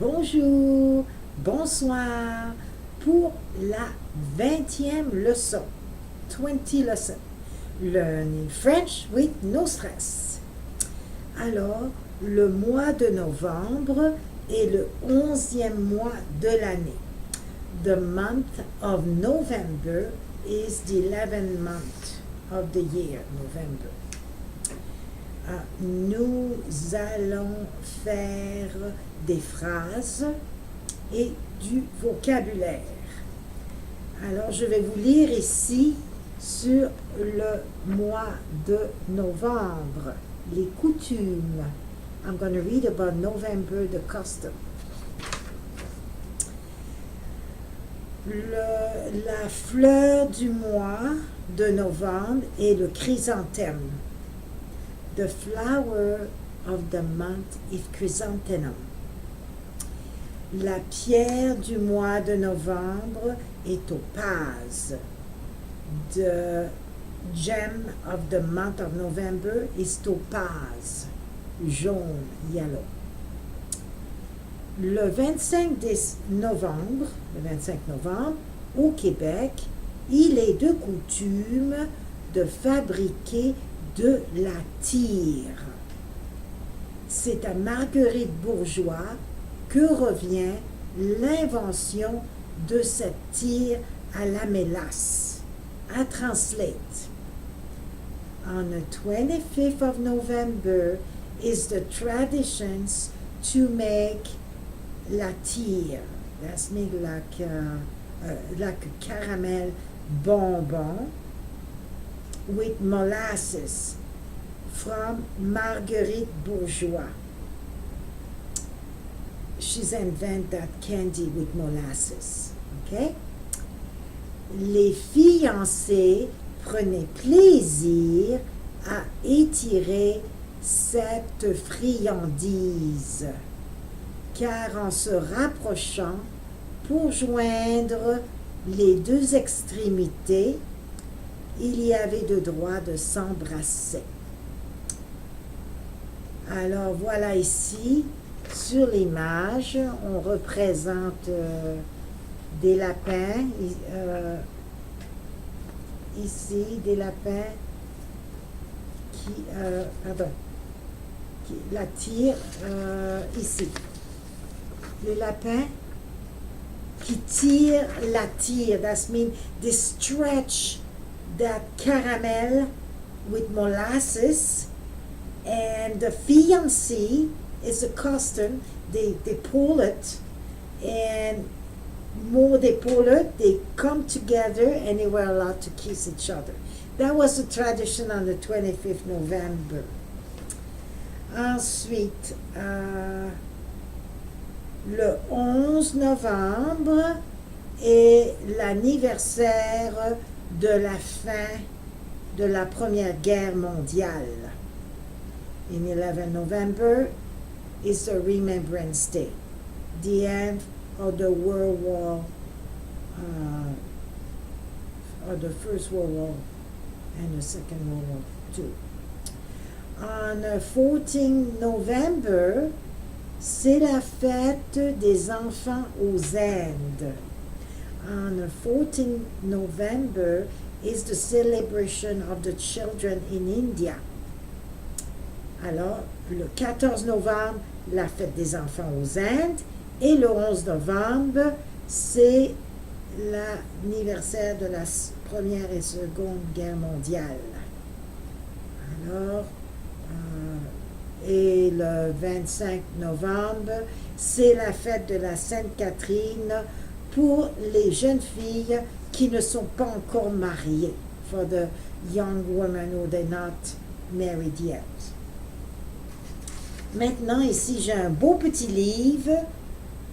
Bonjour, bonsoir pour la 20e leçon, 20 lesson, Learning French with no stress. Alors, le mois de novembre est le 11e mois de l'année. The month of November is the 11th month of the year, November. Nous allons faire des phrases et du vocabulaire. Alors, je vais vous lire ici sur le mois de novembre, les coutumes. I'm going to read about November, the custom. La fleur du mois de novembre est le chrysanthème. The flower of the month is chrysanthemum. La pierre du mois de novembre est topaz. The gem of the month of November is topaz, jaune, yellow. Le 25 novembre, au Québec, il est de coutume de fabriquer de la tire. C'est à Marguerite Bourgeois que revient l'invention de cette tire à la mélasse. I translate. On the 25th of November is the traditions to make la tire. That's made like caramel bonbon with molasses from Marguerite Bourgeois. She's invented that candy with molasses. Okay? Les fiancés prenaient plaisir à étirer cette friandise, car en se rapprochant pour joindre les deux extrémités, il y avait le droit de s'embrasser. Alors voilà ici, sur l'image, on représente des lapins, ici des lapins qui la tirent ici. Les lapins qui tirent la tire, that means they stretch that caramel with molasses, and the fiancé is a custom. They pull it, and more they pull it, they come together, and they were allowed to kiss each other. That was a tradition on the 25th November. Ensuite, le 11 novembre est l'anniversaire de la fin de la Première Guerre mondiale. In 11 November is the Remembrance Day, the end of the World War, or the First World War and the Second World War too. On 14 November, c'est la fête des enfants aux Indes. On 14 November is the celebration of the children in India. Alors, le 14 novembre, la fête des enfants aux Indes, et le 11 novembre, c'est l'anniversaire de la Première et Seconde Guerre mondiale. Alors, et le 25 novembre, c'est la fête de la Sainte Catherine pour les jeunes filles qui ne sont pas encore mariées, for the young women who they're not married yet. Maintenant, ici, j'ai un beau petit livre.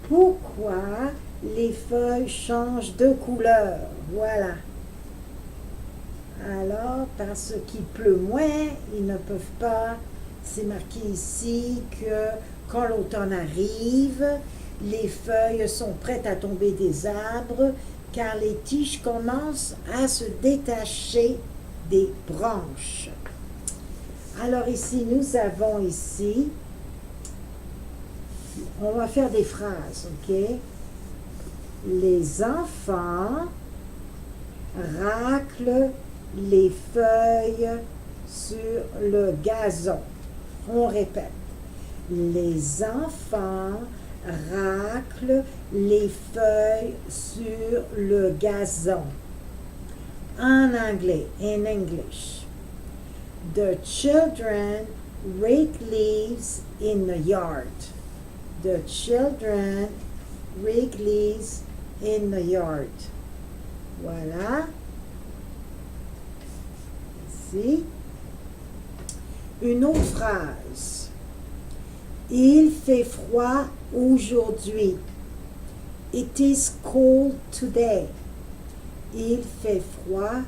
Pourquoi les feuilles changent de couleur? Voilà. Alors, parce qu'il pleut moins, ils ne peuvent pas. C'est marqué ici que quand l'automne arrive, les feuilles sont prêtes à tomber des arbres car les tiges commencent à se détacher des branches. Alors ici, nous avons ici On va faire des phrases, ok? Les enfants raclent les feuilles sur le gazon. On répète. Les enfants raclent les feuilles sur le gazon. En anglais, in English. The children rake leaves in the yard. The children rake leaves in the yard. Voilà. Ici. Une autre phrase. Il fait froid aujourd'hui. It is cold today. Il fait froid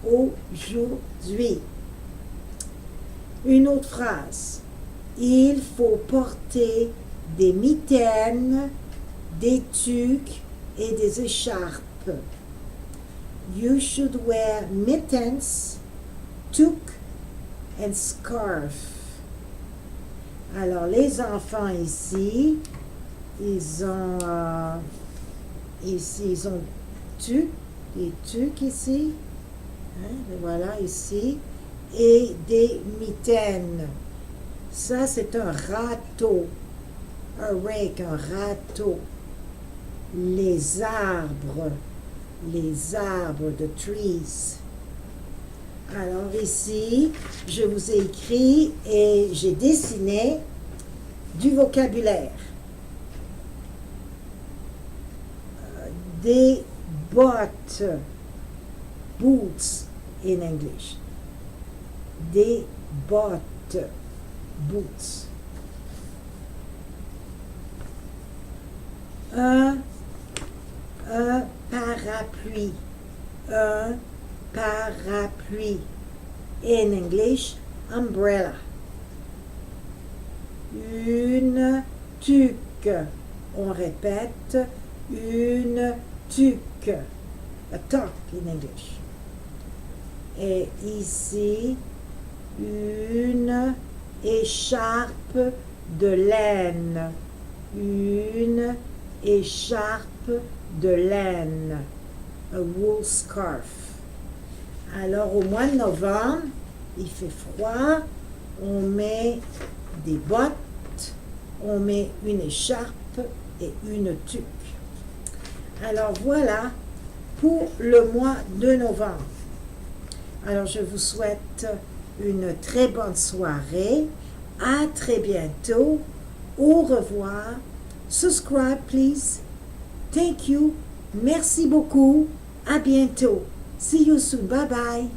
aujourd'hui. Une autre phrase. Il faut porter des mitaines, des tuques et des écharpes. You should wear mittens, toque and scarf. Alors, les enfants ici, ils ont des tuques ici, hein, voilà ici, et des mitaines. Ça, c'est un râteau, un rake, un râteau. Les arbres, the trees. Alors ici, je vous ai écrit et j'ai dessiné du vocabulaire. Des bottes, boots in English. Des bottes, boots. Un parapluie. Un parapluie. In English, umbrella. Une tuque. On répète, une tuque. A tuck in English. Et ici, une écharpe de laine. Une écharpe de laine. A wool scarf. Alors, au mois de novembre, il fait froid, on met des bottes, on met une écharpe et une tuque. Alors, voilà pour le mois de novembre. Alors, je vous souhaite une très bonne soirée. À très bientôt. Au revoir. Subscribe, please. Thank you. Merci beaucoup. À bientôt. See you soon. Bye bye.